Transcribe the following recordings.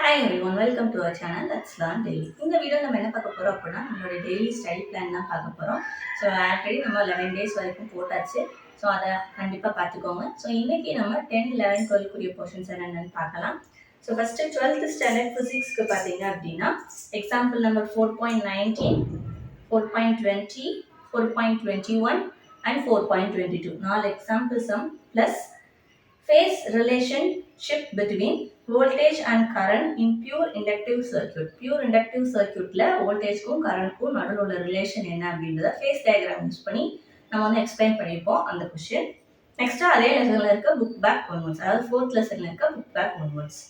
Hi everyone, welcome to our channel Let's Learn Daily. இந்த video நம்ம என்ன பார்க்க போறோம் அப்படின்னா நம்மளோட டெய்லி ஸ்டடி பிளான் தான் பார்க்க போறோம். ஸோ ஆல்ரெடி நம்ம 11 டேஸ் வரைக்கும் போட்டாச்சு. ஸோ அதை கண்டிப்பாக பார்த்துக்கோங்க. ஸோ இன்னைக்கு நம்ம 10, 11, 12 கூடிய போர்ஷன்ஸ் என்னென்னு பார்க்கலாம். ஸோ ஃபர்ஸ்ட் 12th ஸ்டாண்டர்ட் ஃபிசிக்ஸ்க்கு பார்த்தீங்க அப்படின்னா example number 4.19, 4.20, 4.21 and 4.22 4 example sum plus phase relationship between voltage and current in pure inductive circuit. Pure inductive circuitல voltageக்கும் currentக்கும் நடுவுல உள்ள ரிலேஷன் என்ன அப்படின்றத phase diagram யூஸ் பண்ணி நம்ம வந்து எக்ஸ்பிளைன் பண்ணிப்போம் அந்த கொஸ்டின். நெக்ஸ்ட் அதே லெசன்ல இருக்க புக் பேக் ஒன்வர்ட்ஸ், அதாவது 4th லெசன்ல இருக்க புக் பேக் ஒன்வர்ட்ஸ்.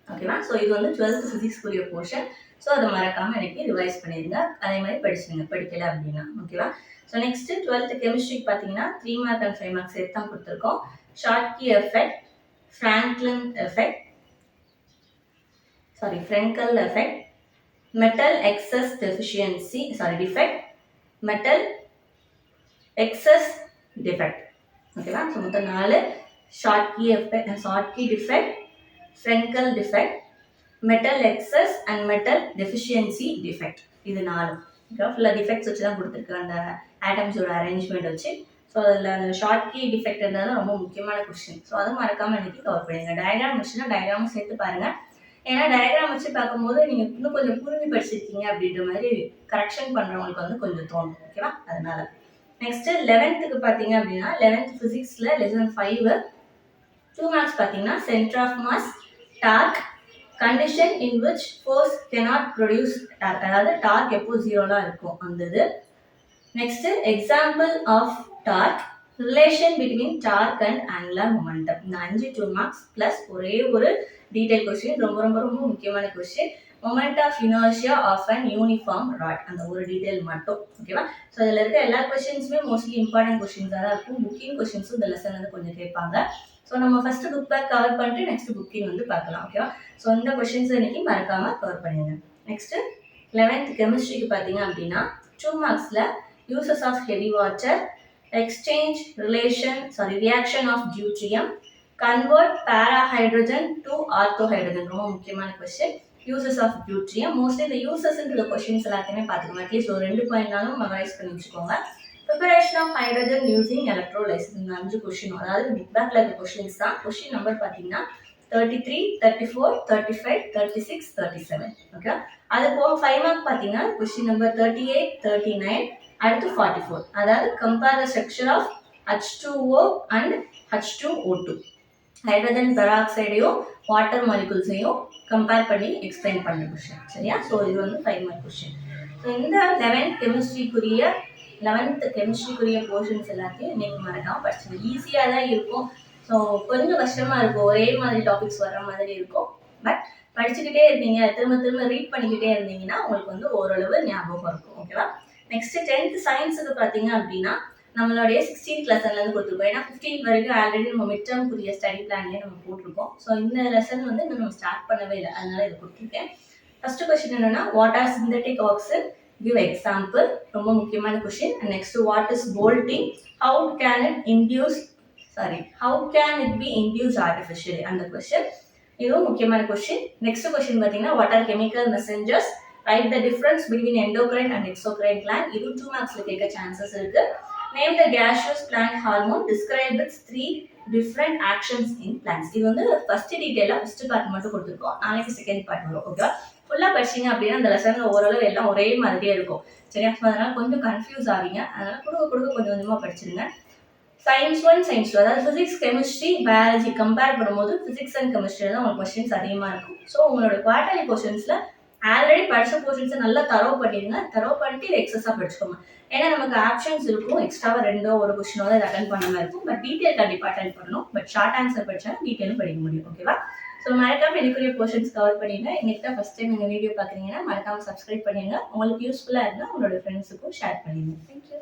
ஓகேவா? ஸோ இது வந்து 12th ஃபிசிக்ஸ் கூடிய போர்ஷன். ஸோ அதை மறக்காம எனக்கு ரிவைஸ் பண்ணிடுங்க. அதே மாதிரி படிச்சுடுங்க படிக்கல அப்படின்னா. ஓகேவா? ஸோ நெக்ஸ்ட் 12th கெமிஸ்ட்ரிக்கு பார்த்தீங்கன்னா 3 மார்க் அண்ட் 5 மார்க் சேர்த்து தான் கொடுத்துருக்கோம். Schottky effect, Frankel effect, metal excess defect, metal excess defect. ஓகேவா? ஸோ மொத்தம் 4 Schottky defect, Frankel defect, metal excess and metal deficiency defect. இது 4. ஓகேவா? ஃபுல்லாக டிஃபெக்ட்ஸ் வச்சு தான் கொடுத்துருக்கு அந்த ஆட்டம்ஸோட அரேஞ்ச்மெண்ட் வச்சு. ஸோ அதில் அந்த ஷார்ட்கி டிஃபெக்ட் இருந்தாலும் ரொம்ப முக்கியமான கொஸ்டின். ஸோ அதை மறக்காமல் எனக்கு கவர் பண்ணுங்க. டயக்ராம் வச்சுன்னா டயக்ராமும் சேர்த்து பாருங்கள். ஏன்னா டயக்ராம் வச்சு பார்க்கும்போது நீங்கள் இன்னும் கொஞ்சம் புரிஞ்சு படிச்சிருக்கீங்க அப்படின்ற மாதிரி கரெக்ஷன் பண்ணுறவங்களுக்கு வந்து கொஞ்சம் தோணும். ஓகேவா? அதனால நெக்ஸ்ட் 11th பார்த்தீங்க அப்படின்னா 11th ஃபிசிக்ஸில் லெசன் 5 2 மார்க்ஸ் பார்த்தீங்கன்னா centre of mass, torque, condition in which force cannot produce torque, அதாவது டார்க் எப்போ ஜீரோலாம் இருக்கும் அந்த இது. Next example of torque, relation between torque and angular momentum. இந்த 5 2 மார்க்ஸ் பிளஸ் ஒரே ஒரு டீடைல் கொஸ்டின், ரொம்ப ரொம்ப ரொம்ப முக்கியமான question, moment of inertia of an uniform rod, அந்த ஒரு டீடைல் மட்டும். ஓகேவா? ஸோ இதில் இருக்க எல்லா கொஸ்டின்ஸுமே மோஸ்ட்லி இம்பார்ட்டன்ட் கொஸ்டின்ஸாக தான் இருக்கும். புக்கிங் கொஸ்டின்ஸும் இந்த லெசன் வந்து கொஞ்சம் கேட்பாங்க. ஸோ நம்ம ஃபர்ஸ்ட் புக் பேக் கவர் பண்ணிட்டு நெக்ஸ்ட் புக்கிங் வந்து பார்க்கலாம். ஓகேவா? ஸோ இந்த கொஸ்டின்ஸ் இன்னைக்கு மறக்காம கவர் பண்ணிடுங்க. நெக்ஸ்ட் 11th கெமிஸ்ட்ரிக்கு பார்த்தீங்க அப்படின்னா 2 மார்க்ஸில் uses of heavy water, reaction of deuterium, convert para-hydrogen to ortho-hydrogen. ரொம்ப முக்கியமான question. uses of deuterium, mostly the uses into the questions எல்லாத்தையுமே பார்த்துக்கோங்க. அட்லீஸ்ட் ஒரு 2 பாயிண்ட்னாலும் மெமரைஸ் பண்ணி வச்சுக்கோங்க. preparation of hydrogen using electrolysis, இந்த 5 கொஸ்டின், அதாவது புக் பேக்ல இருக்க கொஸ்டின்ஸ் தான். கொஸ்டின் நம்பர் பார்த்தீங்கன்னா 33, 34, 35, 36, 37. ஓகே, அது போக 5 மார்க் பார்த்தீங்கன்னா கொஸ்டின் நம்பர் 38, 39 அடுத்து 44, அதாவது compare the structure of H2O and H2O2, hydrogen பெராக்சைடையும் வாட்டர் மாலிகுல்ஸையும் கம்பேர் பண்ணி எக்ஸ்பிளைன் பண்ண கொஸ்டின். சரியா? ஸோ இது வந்து 5 மார்க் கொஸ்டின். ஸோ இந்த 11th கெமிஸ்ட்ரிக்குரிய போர்ஷன்ஸ் எல்லாத்தையும் நீங்கள் மறக்காமல் படிச்சுங்க. ஈஸியாக தான் இருக்கும். ஸோ கொஞ்சம் கஷ்டமாக இருக்கும், ஒரே மாதிரி டாபிக்ஸ் வர்ற மாதிரி இருக்கும். பட் படிச்சுக்கிட்டே இருந்தீங்க, திரும்ப திரும்ப ரீட் பண்ணிக்கிட்டே இருந்தீங்கன்னா உங்களுக்கு வந்து ஓரளவு ஞாபகம் இருக்கும். ஓகேவா? நெக்ஸ்ட் 10th சயின்ஸுக்கு பார்த்தீங்க அப்படின்னா நம்மளுடைய 16th லெசன்லேருந்து கொடுத்துருக்கோம். ஏன்னா 15th வரைக்கும் ஆல்ரெடி நம்ம மிட் டேர்ம்க்குரிய ஸ்டடி பிளான்லேயே நம்ம போட்டிருக்கோம். ஸோ இந்த லெசன் வந்து இன்னும் நம்ம ஸ்டார்ட் பண்ணவே இல்லை, அதனால இதை கொடுத்துருக்கேன். ஃபர்ஸ்ட் கொஸ்டின் என்னன்னா, what are synthetic oxide, give example, ரொம்ப முக்கியமான question. Next what is bolting, how can it be induced artificially, அந்த கொஸ்டின் இதுவும் முக்கியமான கொஸ்டின். நெக்ஸ்ட் கொஸ்டின் பார்த்தீங்கன்னா what are chemical messengers, write the difference between endocrine and exocrine gland, இது 2 மார்க்ஸ்ல கேட்க chances இருக்கு. name the gaseous plant hormone, describe its 3 different actions in plants. இது வந்து first டீடைலா first part மட்டும் கொடுத்துருக்கோம். நாளைக்கு செகண்ட் பார்ட் வரும். ஓகேவா? ஃபுல்லா படிச்சீங்க அப்படின்னா அந்த லெசன்ல ஓரளவு எல்லாம் ஒரே மாதிரியே இருக்கும். சரியா? அதனால கொஞ்சம் கன்ஃபியூஸ் ஆவீங்க. அதனால கொடுக்க கொஞ்சம் கொஞ்சமா படிச்சிருங்க. சயின்ஸ் 1, சயின்ஸ் 2, அதாவது ஃபிசிக்ஸ், கெமிஸ்ட்ரி, பயாலஜி கம்பேர் பண்ணும்போது ஃபிசிக்ஸ் அண்ட் கெமிஸ்ட்ரி தான் உங்களுக்கு கொஸ்டின்ஸ் அதிகமாக இருக்கும். ஸோ உங்களோட குவார்டர்லி கொஸ்டின்ஸ்ல ஆல்ரெடி படிச்ச போர்ஷன்ஸை நல்லா தரவு பண்ணிடுங்க. தரவு பண்ணிட்டு இது எக்ஸஸாக படிச்சுக்கோங்க. ஏன்னா நமக்கு ஆப்ஷன்ஸ் இருக்கும், எக்ஸ்ட்ராவாக 2 ஒரு கொஸ்டினோ தான் அட்டன் பண்ண மாதிரி இருக்கும். பட் டீட்டெயில் கண்டிப்பாக அட்டன் பண்ணணும். பட் ஷார்ட் ஆன்சர் படிச்சா டீட்டெயிலும் படிக்க முடியும். ஓகேவா? ஸோ மறக்காம எனக்குரிய போர்ஷன்ஸ் கவர் பண்ணிடுங்க. இன்னைக்கு தான் ஃபர்ஸ்ட் டைம் எங்கள் வீடியோ பார்க்குறீங்கன்னா மறக்காம சப்ஸ்கிரைப் பண்ணிடுங்க. உங்களுக்கு யூஸ்ஃபுல்லாக இருந்தால் உங்களோட ஃப்ரெண்ட்ஸுக்கும் ஷேர் பண்ணிடுங்க. தேங்க்யூ.